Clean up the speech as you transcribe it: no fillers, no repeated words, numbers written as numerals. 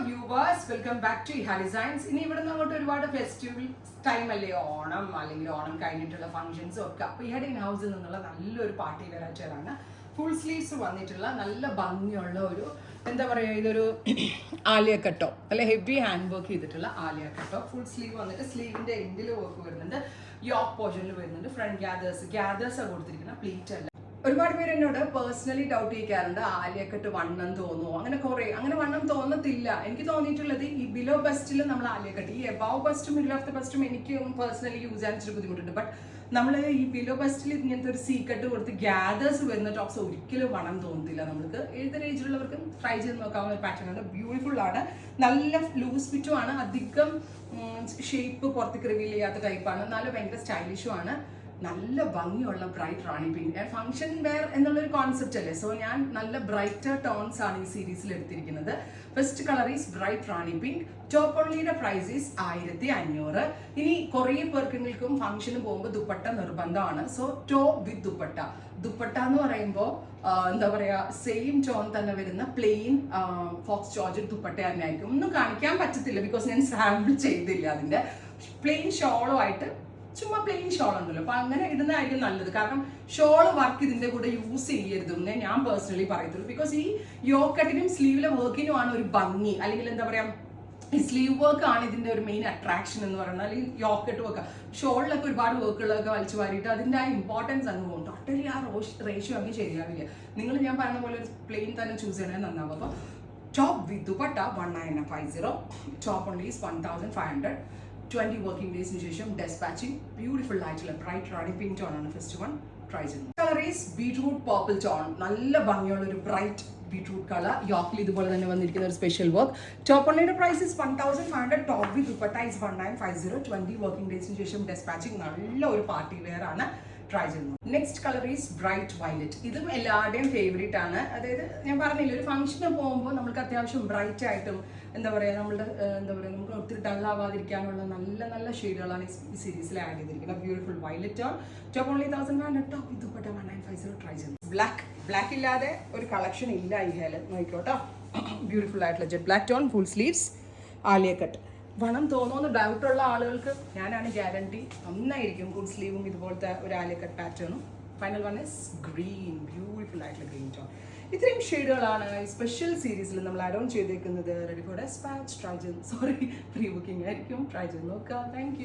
Viewers, welcome back to Iha designs. ഇനി ഇവിടെ നിന്ന് അങ്ങോട്ട് ഒരുപാട് ഫെസ്റ്റിവൽ ടൈം അല്ലേ, ഓണം അല്ലെങ്കിൽ ഓണം കഴിഞ്ഞിട്ടുള്ള ഫംഗ്ഷൻസും ഒക്കെ. അപ്പോൾ ഇഹാ ഡിൻ ഹൗസിൽ നിന്നുള്ള നല്ലൊരു പാർട്ടി വെറൈറ്റികളാണ്. ഫുൾ സ്ലീവ്സ് വന്നിട്ടുള്ള നല്ല ഭംഗിയുള്ള ഒരു എന്താ പറയുക, ഇതൊരു ആലിയ കട്ടോ അല്ലെ ഹെവി ഹാൻഡ് വർക്ക് ചെയ്തിട്ടുള്ള ആലിയ കട്ടോ. ഫുൾ സ്ലീവ് വന്നിട്ട് സ്ലീവിന്റെ എൻഡിൽ വർക്ക് വരുന്നുണ്ട്, യോക്ക് പോർഷനിൽ വരുന്നുണ്ട്. ഫ്രണ്ട് ഗ്യാദേഴ്സ് കൊടുത്തിരിക്കുന്ന പ്ലീറ്റ് അല്ല. ഒരുപാട് പേര് എന്നോട് പേഴ്സണലി ഡൗട്ട് ചെയ്യിക്കാറുണ്ട്, ആലിയ കട്ട് വണ്ണം തോന്നുമോ, അങ്ങനെ വണ്ണം തോന്നത്തില്ല. എനിക്ക് തോന്നിയിട്ടുള്ളത് ഈ ബിലോ ബസ്റ്റിൽ നമ്മൾ ആലിയ കട്ട്, ഈ എബവ് ബസ്റ്റും മിഡിൽ ഓഫ് ദ ബസ്റ്റും എനിക്ക് പേഴ്സണലി യൂസ് ചെയ്യാൻ ഇച്ചിരി ബുദ്ധിമുട്ടുണ്ട്. ബട്ട് നമ്മൾ ഈ ബിലോ ബസ്റ്റിൽ ഇങ്ങനത്തെ ഒരു സീ കട്ട് കൊടുത്ത് ഗ്യാദേഴ്സ് വരുന്ന ടോപ്സ് ഒരിക്കലും വണ്ണം തോന്നത്തില്ല. നമുക്ക് ഏതൊരു ഏജിലുള്ളവർക്കും ട്രൈ ചെയ്ത് നോക്കാവുന്ന ഒരു പാറ്റേൺ ആണ്. ബ്യൂട്ടിഫുൾ ആണ്, നല്ല ലൂസ് ഫിറ്റും ആണ്, അധികം ഷേപ്പ് പുറത്തേക്ക് റിവീൽ ചെയ്യാത്ത ടൈപ്പാണ്, എന്നാലും ഭയങ്കര സ്റ്റൈലിഷും ആണ്. നല്ല ഭംഗിയുള്ള bright rani pink. Function wear എന്നുള്ളൊരു കോൺസെപ്റ്റ് അല്ലേ, സോ ഞാൻ നല്ല ബ്രൈറ്റർ ടോൺസ് ആണ് ഈ സീരീസിൽ എടുത്തിരിക്കുന്നത്. First colour is bright rani pink. Top ഓൺലിയുടെ പ്രൈസ് ഈസ് 1500. ഇനി കുറേ പേർക്കെങ്കിലും ഫംഗ്ഷന് പോകുമ്പോൾ ദുപ്പട്ട നിർബന്ധമാണ്. സോ ടോപ്പ് വിത്ത് ദുപ്പട്ട എന്ന് പറയുമ്പോൾ എന്താ പറയുക, സെയിം ടോൺ തന്നെ വരുന്ന പ്ലെയിൻ ഫോക്സ് ജോർജറ്റ് ദുപ്പട്ട തന്നെ ആയിരിക്കും. ഒന്നും കാണിക്കാൻ പറ്റത്തില്ല ബിക്കോസ് ഞാൻ സാമ്പിൾ ചെയ്തില്ല. അതിൻ്റെ പ്ലെയിൻ ഷോളോ ആയിട്ട് ചുമ്മാ പ്ലെയിൻ ഷോൾ ഉണ്ടല്ലോ, അപ്പൊ അങ്ങനെ ഇടുന്നതായിരിക്കും നല്ലത്. കാരണം ഷോൾ വർക്ക് ഇതിന്റെ കൂടെ യൂസ് ചെയ്യരുതെന്നേ ഞാൻ പേഴ്സണലി പറയത്തുള്ളൂ. ബിക്കോസ് ഈ യോക്കട്ടിനും സ്ലീവിലെ വർക്കിനുമാണ് ഒരു ഭംഗി, അല്ലെങ്കിൽ എന്താ പറയാ, ഈ സ്ലീവ് വർക്ക് ആണ് ഇതിന്റെ ഒരു മെയിൻ അട്രാക്ഷൻ എന്ന് പറയുന്നത്. അല്ലെങ്കിൽ യോക്കട്ട് വർക്ക്, ഷോളിലൊക്കെ ഒരുപാട് വർക്കുകളൊക്കെ വലിച്ചു വാരിയിട്ട് അതിന്റെ ആ ഇമ്പോർട്ടൻസ് അങ്ങ് പോകും. ടോട്ടലി ആ റേഷ്യോ അങ്ങ് ശരിയാവില്ല. നിങ്ങൾ ഞാൻ പറഞ്ഞ പോലെ ഒരു പ്ലെയിൻ തന്നെ ചൂസ് ചെയ്യണേ നന്നാവും. അപ്പോൾ top with dupatta 1950, top only is 1500. 20 working ഡേയ്സിന് ശേഷം ഡെസ്പാച്ചിങ്. ബ്യൂട്ടിഫുൾ ആയിട്ടുള്ള ബ്രൈറ്റ് റാണി പിങ്ക് ടോൺ ആണ് ഫസ്റ്റ് വൺ. ട്രൈ ചെയ്യുന്നു. Colour is beetroot purple tone. നല്ല ഭംഗിയുള്ള ഒരു ബ്രൈറ്റ് ബീട്രൂട്ട് കളർ. യോക്കിൽ ഇതുപോലെ തന്നെ വന്നിരിക്കുന്ന ഒരു സ്പെഷ്യൽ വർക്ക്. ടോപ്പ് ഓൺലിയുടെ price is 1500. Top with dupatta is 1950. 20 working ഡേയ്സിന് ശേഷം ഡെസ്പാച്ചിങ്. നല്ല ഒരു പാർട്ടി വെയർ ആണ്. ട്രൈ ചെയ്യുന്നു. Next colour is bright violet. ഇതും എല്ലാവരുടെയും ഫേവറേറ്റ് ആണ്. അതായത് ഞാൻ പറഞ്ഞില്ല, ഒരു ഫംഗ്ഷന് പോകുമ്പോൾ നമുക്ക് അത്യാവശ്യം ബ്രൈറ്റ് ആയിട്ടും എന്താ പറയുക, നമ്മുടെ എന്താ പറയുക, നമുക്ക് ഒത്തിരി ഡള്ളാവാതിരിക്കാനുള്ള നല്ല നല്ല ഷെയ്ഡുകളാണ് ഈ സീരീസിൽ ആഡ് ചെയ്തിരിക്കുന്നത്. ബ്യൂട്ടിഫുൾ വയലറ്റ് ആണ്. Top only 1500. Top with dupatta 1950. Try ചെയ്യുന്നു. ബ്ലാക്ക് ഇല്ലാതെ ഒരു കളക്ഷൻ ഇല്ല ഈ ഹെയർ, നോക്കിക്കോട്ടോ. ബ്യൂട്ടിഫുൾ ആയിട്ടുള്ള jet black tone, full sleeves, Alia cut. വണ്ണം തോന്നുമെന്ന് ഡൗട്ടുള്ള ആളുകൾക്ക് ഞാനാണ് ഗ്യാരണ്ടി, നന്നായിരിക്കും. ഫുൾ സ്ലീവും ഇതുപോലത്തെ ഒരു ആലിയ കട്ട് പാറ്റേണും. Final one is green, beautiful ആയിട്ടുള്ള ഗ്രീൻ ടോൺ. ഇത്രയും ഷെയ്ഡുകളാണ് ഈ സ്പെഷ്യൽ സീരീസിൽ നമ്മൾ ആഡ് ഓൺ ചെയ്തേക്കുന്നത്. Ready for dispatch. ട്രൈ ചെയ്ത്, സോറി, പ്രീ ബുക്കിംഗ് ആയിരിക്കും. ട്രൈ ചെയ്ത് നോക്കുക. Thank U.